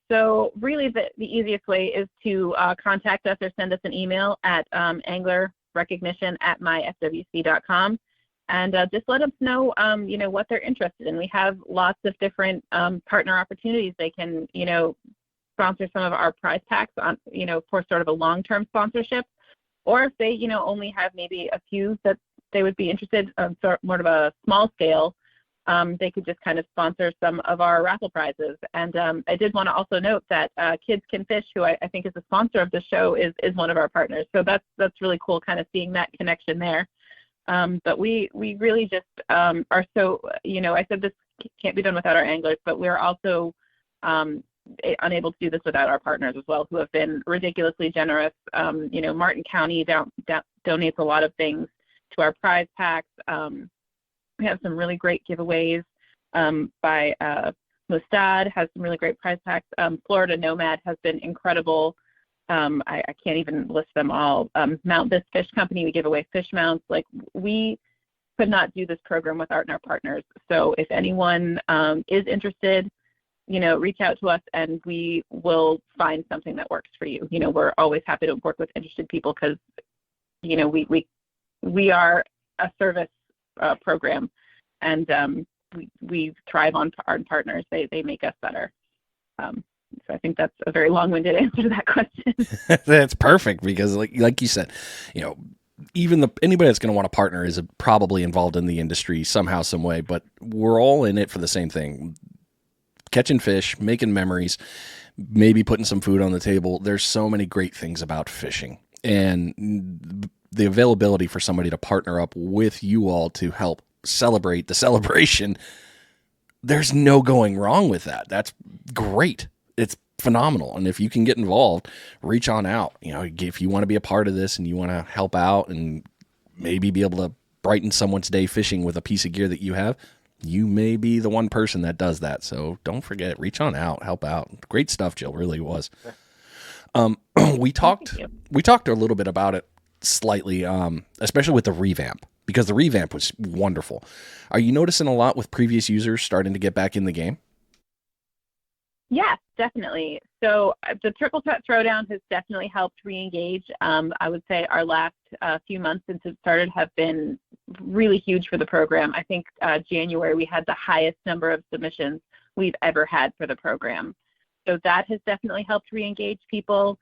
So really the easiest way is to contact us or send us an email at anglerrecognition@myfwc.com. And just let us know, what they're interested in. We have lots of different partner opportunities. They can, sponsor some of our prize packs on, for sort of a long-term sponsorship. Or if they, only have maybe a few that they would be interested in, more of a small scale, they could just kind of sponsor some of our raffle prizes. And I did want to also note that Kids Can Fish, who I think is a sponsor of the show, is one of our partners. So that's really cool, kind of seeing that connection there. But we really just are so, I said this can't be done without our anglers, but we're also unable to do this without our partners as well, who have been ridiculously generous. Martin County donates a lot of things to our prize packs. We have some really great giveaways by Mustad has some really great prize packs. Florida Nomad has been incredible. I can't even list them all. Mount This Fish Company, we give away fish mounts. Like, we could not do this program without our partners. So if anyone is interested, reach out to us and we will find something that works for you. We're always happy to work with interested people because, we are a service program, and we thrive on our partners. They make us better. So I think that's a very long-winded answer to that question. That's perfect because, like you said, even anybody that's going to want to partner is probably involved in the industry somehow, some way. But we're all in it for the same thing: catching fish, making memories, maybe putting some food on the table. There's so many great things about fishing, and the availability for somebody to partner up with you all to help celebrate the celebration. There's no going wrong with that. That's great. It's phenomenal. And if you can get involved, reach on out. If you want to be a part of this and you want to help out and maybe be able to brighten someone's day fishing with a piece of gear that you have, you may be the one person that does that. So don't forget, reach on out, help out. Great stuff, Jill. Really was. We talked a little bit about it slightly, especially with the revamp, because the revamp was wonderful. Are you noticing a lot with previous users starting to get back in the game? Yes, definitely. So the Triple Threat Throwdown has definitely helped re-engage. I would say our last few months since it started have been really huge for the program. I think January we had the highest number of submissions we've ever had for the program. So that has definitely helped re-engage people.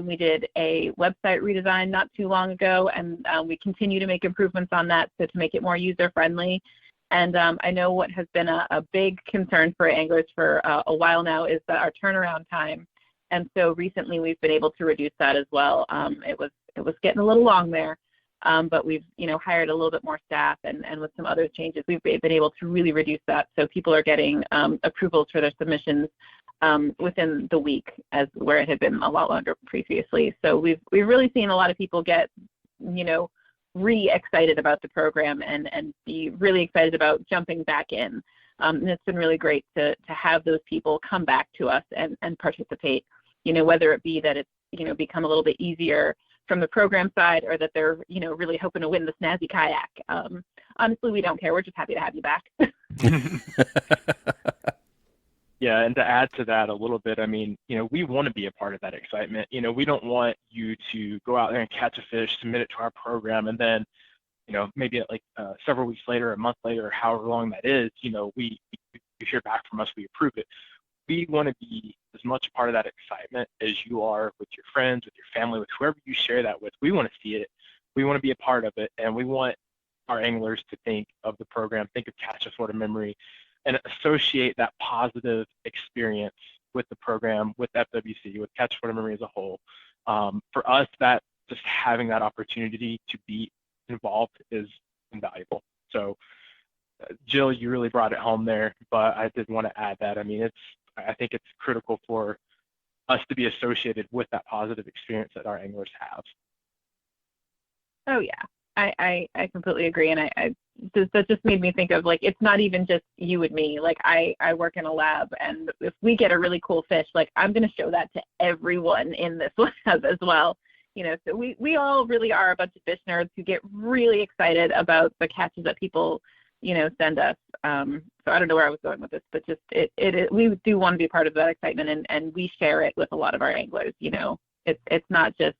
We did a website redesign not too long ago, and we continue to make improvements on that to make it more user-friendly. And I know what has been a big concern for anglers for a while now is that our turnaround time. And so recently we've been able to reduce that as well. It was getting a little long there, but we've hired a little bit more staff, and with some other changes we've been able to really reduce that. So people are getting approvals for their submissions within the week, as where it had been a lot longer previously. So we've really seen a lot of people get re-excited about the program and be really excited about jumping back in. And it's been really great to have those people come back to us and participate, whether it be that it's, become a little bit easier from the program side, or that they're, really hoping to win the snazzy kayak. Honestly, we don't care. We're just happy to have you back. Yeah, and to add to that a little bit, I mean, we want to be a part of that excitement. We don't want you to go out there and catch a fish, submit it to our program, and then, maybe like several weeks later, a month later, or however long that is, we hear back from us, we approve it. We want to be as much a part of that excitement as you are with your friends, with your family, with whoever you share that with. We want to see it. We want to be a part of it, and we want our anglers to think of the program, think of Catch a Florida Memory, and associate that positive experience with the program, with FWC, with Catch Florida Memory as a whole. For us, that just having that opportunity to be involved is invaluable. So, Jill, you really brought it home there, but I did want to add that. I mean, I think it's critical for us to be associated with that positive experience that our anglers have. Oh yeah, I completely agree, and that just made me think of, like, it's not even just you and me. Like, I work in a lab, and if we get a really cool fish, like, I'm going to show that to everyone in this lab as well. So we all really are a bunch of fish nerds who get really excited about the catches that people, send us. So I don't know where I was going with this, but just we do want to be part of that excitement, and we share it with a lot of our anglers. It's not just,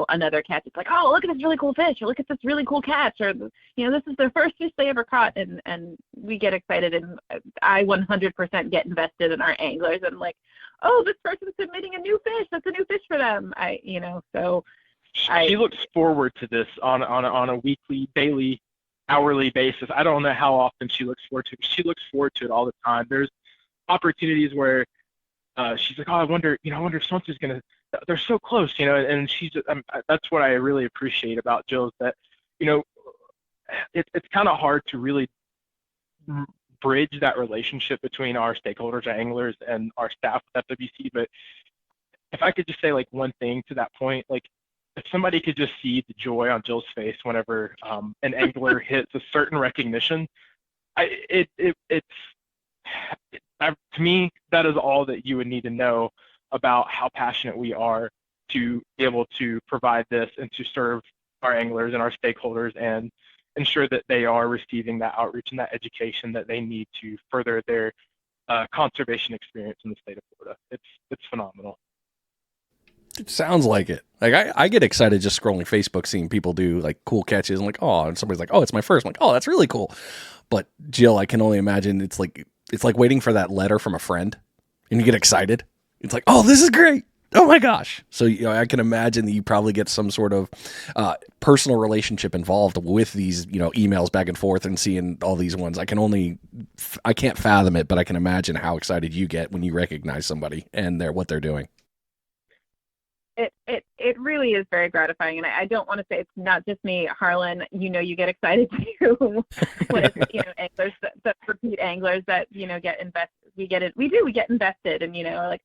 another catch. It's like, oh, look at this really cool fish, or look at this really cool catch, or, this is their first fish they ever caught, and we get excited, and I 100% get invested in our anglers, and like, oh, this person's submitting a new fish. That's a new fish for them. She looks forward to this on a weekly, daily, hourly basis. I don't know how often she looks forward to it. She looks forward to it all the time. There's opportunities where she's like, oh, I wonder if something's gonna. They're so close, and she's. That's what I really appreciate about Jill, is that, it's kind of hard to really bridge that relationship between our stakeholders, our anglers, and our staff at FWC. But if I could just say, like, one thing to that point, like, if somebody could just see the joy on Jill's face whenever an angler hits a certain recognition, to me, that is all that you would need to know about how passionate we are to be able to provide this and to serve our anglers and our stakeholders and ensure that they are receiving that outreach and that education that they need to further their conservation experience in the state of Florida. It's phenomenal. It sounds like it. Like I get excited just scrolling Facebook, seeing people do like cool catches and like, oh, and somebody's like, oh, it's my first. I'm like, oh, that's really cool. But Jill, I can only imagine it's like waiting for that letter from a friend and you get excited. It's like, oh, this is great. Oh my gosh. So, I can imagine that you probably get some sort of personal relationship involved with these, emails back and forth and seeing all these ones. I can't fathom it, but I can imagine how excited you get when you recognize somebody and what they're doing. It really is very gratifying, and I don't want to say it's not just me, Harlan. You get excited too when it's anglers that repeat anglers that get invested. We get invested, and like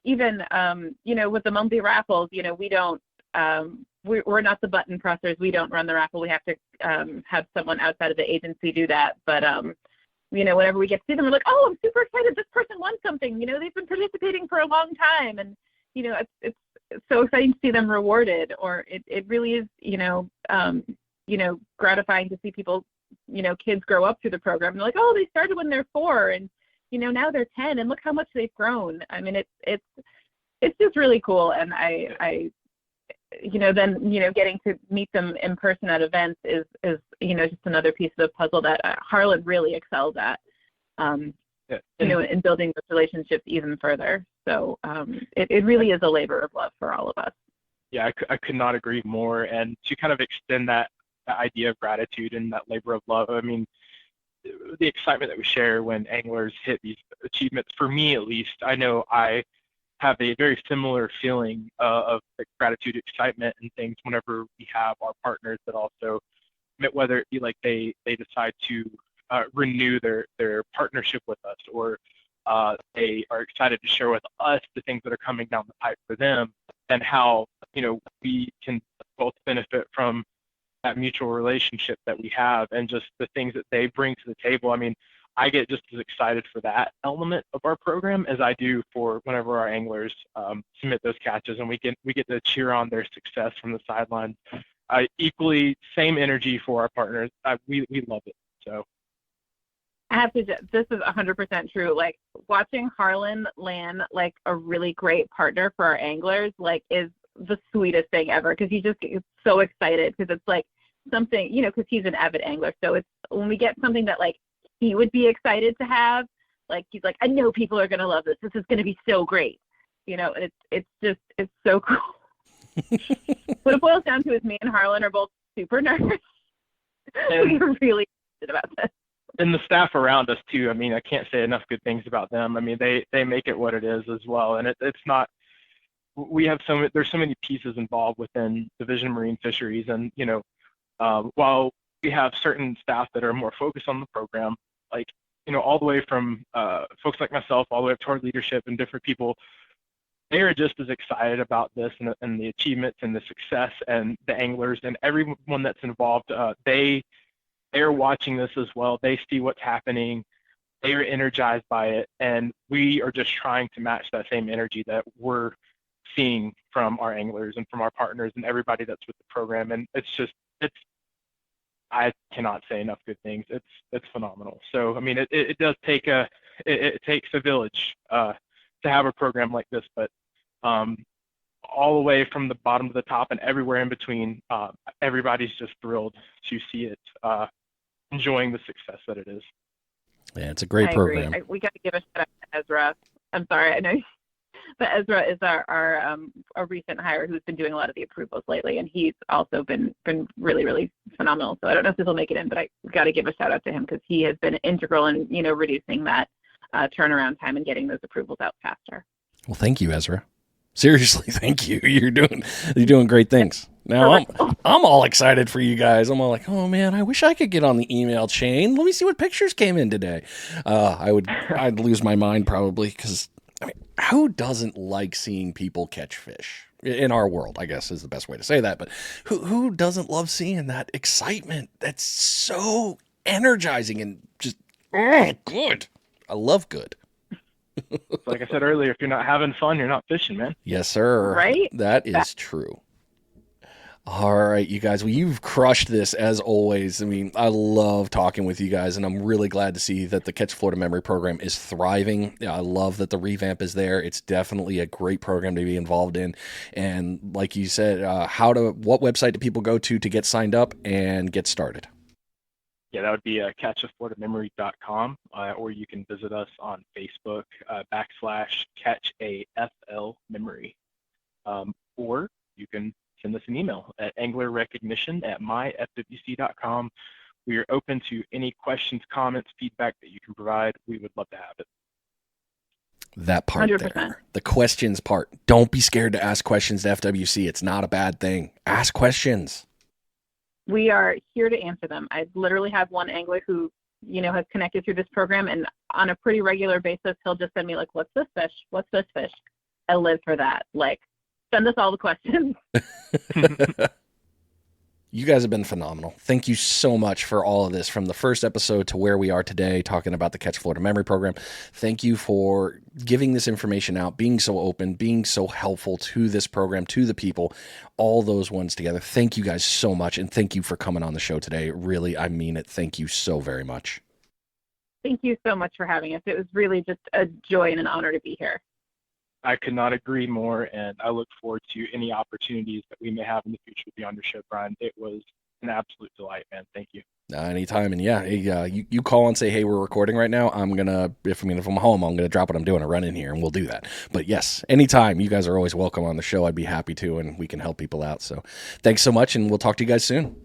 even with the monthly raffles, we don't we're not the button pressers. We don't run the raffle. We have to have someone outside of the agency do that. But whenever we get to see them, we're like, oh, I'm super excited. This person won something. They've been participating for a long time, and it's so exciting to see them rewarded, or it really is, gratifying to see people, kids grow up through the program. They're like, oh, they started when they're 4 and, now they're 10 and look how much they've grown. I mean, it's just really cool. And I getting to meet them in person at events is just another piece of the puzzle that Harlan really excels at, in building those relationships even further. So it really is a labor of love for all of us. Yeah, I could not agree more. And to kind of extend that idea of gratitude and that labor of love, I mean, the excitement that we share when anglers hit these achievements, for me at least, I know I have a very similar feeling of gratitude, excitement, and things whenever we have our partners that also, whether it be like they decide to renew their partnership with us, or they are excited to share with us the things that are coming down the pipe for them, and how we can both benefit from that mutual relationship that we have and just the things that they bring to the table. I mean, I get just as excited for that element of our program as I do for whenever our anglers submit those catches and we get to cheer on their success from the sidelines. Equally, same energy for our partners. We love it. So. I have to. This is 100% true. Like watching Harlan land like a really great partner for our anglers, like is the sweetest thing ever. Because he just gets so excited because it's like something, because he's an avid angler. So it's when we get something that like he would be excited to have, like he's like, I know people are gonna love this. This is gonna be so great. It's so cool. What it boils down to is me and Harlan are both super nervous. We're really excited about this. And the staff around us too. I mean, I can't say enough good things about them. I mean, they make it what it is as well. And it's not. We have there's so many pieces involved within Division of Marine Fisheries, and while we have certain staff that are more focused on the program, like all the way from folks like myself, all the way up to our leadership and different people, they are just as excited about this and the achievements and the success, and the anglers and everyone that's involved. They're watching this as well. They see what's happening. They are energized by it. And we are just trying to match that same energy that we're seeing from our anglers and from our partners and everybody that's with the program. And I cannot say enough good things. It's phenomenal. So, I mean, it does take it takes a village to have a program like this, but all the way from the bottom to the top and everywhere in between, everybody's just thrilled to see it enjoying the success that it is. Yeah, it's a great program. We got to give a shout out to Ezra. I'm sorry, I know, but Ezra is our recent hire who's been doing a lot of the approvals lately, and he's also been really, really phenomenal. So I don't know if this will make it in, but I got to give a shout out to him because he has been integral in reducing that turnaround time and getting those approvals out faster. Well, thank you, Ezra. Seriously, thank you. You're doing great things. Now I'm all excited for you guys. I'm all like, oh man, I wish I could get on the email chain. Let me see what pictures came in today. I'd lose my mind probably because I mean, who doesn't like seeing people catch fish? in our world, I guess is the best way to say that. But who doesn't love seeing that excitement? That's so energizing and just, oh, good. I love good. Like I said earlier, if you're not having fun, you're not fishing, man. Yes, sir. Right? That is true. All right, you guys. Well, you've crushed this as always. I mean, I love talking with you guys, and I'm really glad to see that the Catch Florida Memory Program is thriving. Yeah, I love that the revamp is there. It's definitely a great program to be involved in. And like you said, what website do people go to get signed up and get started? Yeah, that would be catchafloridamemory.com, or you can visit us on Facebook, /CatchAFLMemory. Or you can send us an email at anglerrecognition@myfwc.com. We are open to any questions, comments, feedback that you can provide. We would love to have it. That part 100%. there. The questions part. Don't be scared to ask questions to FWC. It's not a bad thing. Ask questions. We are here to answer them. I literally have one angler who, has connected through this program, and on a pretty regular basis, he'll just send me like, what's this fish? What's this fish? I live for that. Like, send us all the questions. You guys have been phenomenal. Thank you so much for all of this, from the first episode to where we are today, talking about the Catch Florida Memory Program. Thank you for giving this information out, being so open, being so helpful to this program, to the people, all those ones together. Thank you guys so much, and thank you for coming on the show today. Really, I mean it. Thank you so very much. Thank you so much for having us. It was really just a joy and an honor to be here. I could not agree more, and I look forward to any opportunities that we may have in the future with you on your show, Brian. It was an absolute delight, man. Thank you. Anytime. And yeah, you call and say, hey, we're recording right now. If I'm home, I'm going to drop what I'm doing and run in here, and we'll do that. But yes, anytime. You guys are always welcome on the show. I'd be happy to, and we can help people out. So thanks so much, and we'll talk to you guys soon.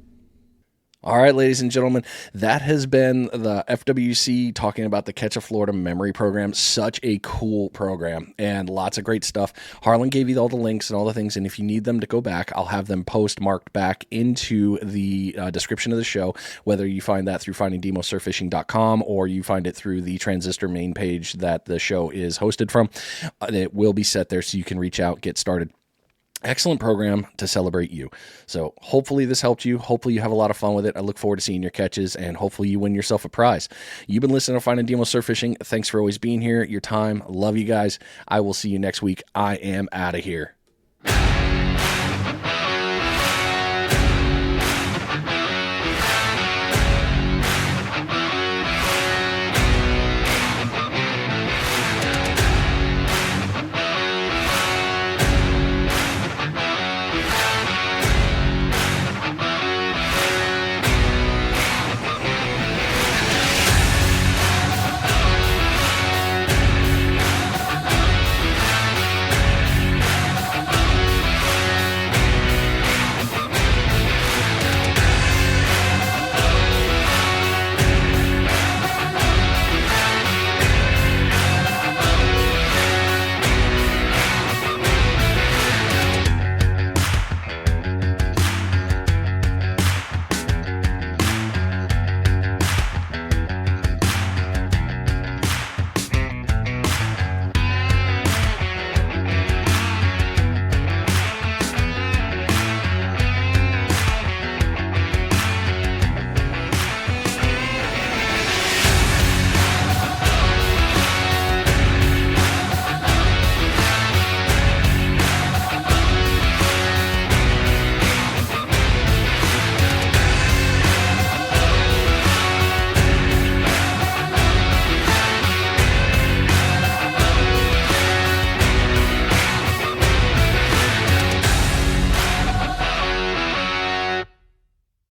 All right, ladies and gentlemen, that has been the FWC talking about the Catch a Florida Memory Program. Such a cool program and lots of great stuff. Harlan gave you all the links and all the things, and if you need them to go back, I'll have them postmarked back into the description of the show, whether you find that through findingdemosurffishing.com or you find it through the Transistor main page that the show is hosted from. It will be set there so you can reach out, get started. Excellent program to celebrate you. So hopefully this helped you. Hopefully you have a lot of fun with it. I look forward to seeing your catches, and hopefully you win yourself a prize. You've been listening to Finding Demo Surf Fishing. Thanks for always being here, your time. Love you guys. I will see you next week. I am out of here.